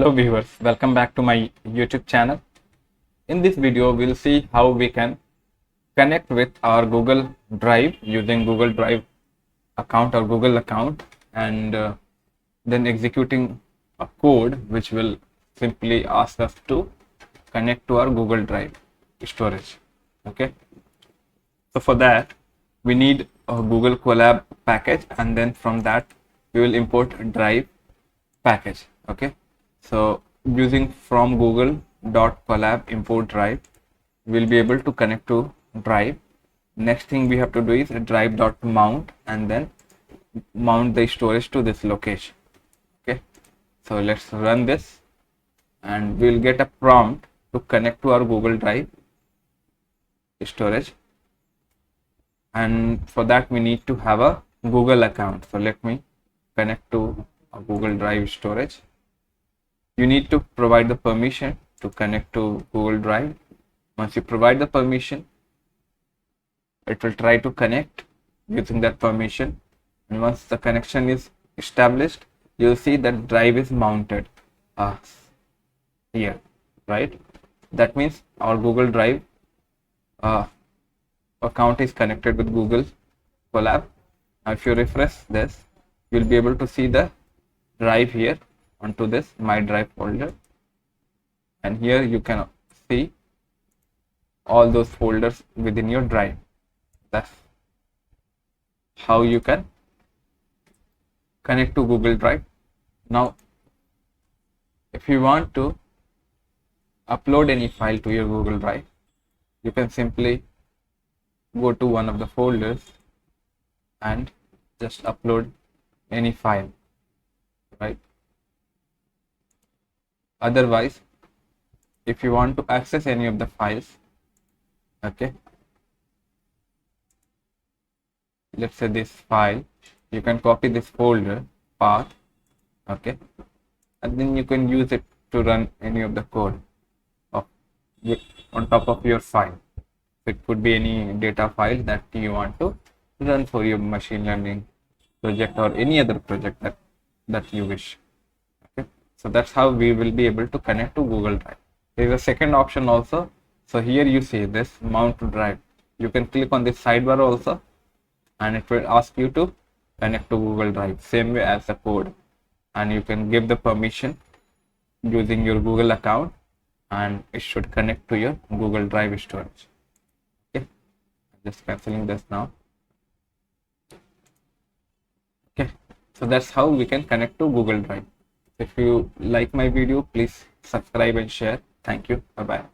Hello viewers, welcome back to my YouTube channel. In this video, we'll see how we can connect with our Google Drive using Google Drive account or Google account and then executing a code which will simply ask us to connect to our Google Drive storage. Okay. So for that, we need a Google Colab package, and then from that we will import a Drive package. Okay. So using from google.colab import drive, we'll be able to connect to drive. Next thing we have to do is drive.mount and then mount the storage to this location. Okay, so let's run this and we'll get a prompt to connect to our Google Drive storage, and for that we need to have a Google account. So let me connect to a Google Drive storage. You need to provide the permission to connect to Google Drive. Once you provide the permission, it will try to connect using that permission, and once the connection is established, you'll see that drive is mounted here, right? That means our Google Drive account is connected with Google Colab. Now if you refresh this, you'll be able to see the drive here onto this my drive folder, and here you can see all those folders within your drive. That's how you can connect to Google Drive. Now if you want to upload any file to your Google Drive, you can simply go to one of the folders and just upload any file, right? Otherwise, if you want to access any of the files, okay, let's say this file, you can copy this folder path, okay, and then you can use it to run any of the code on top of your file. It could be any data file that you want to run for your machine learning project or any other project that you wish. So that's how we will be able to connect to Google Drive. There is a second option also. So here you see this mount to drive. You can click on this sidebar also, and it will ask you to connect to Google Drive, same way as the code. And you can give the permission using your Google account, and it should connect to your Google Drive storage. Okay, just cancelling this now. Okay, so that's how we can connect to Google Drive. If you like my video, please subscribe and share. Thank you. Bye bye.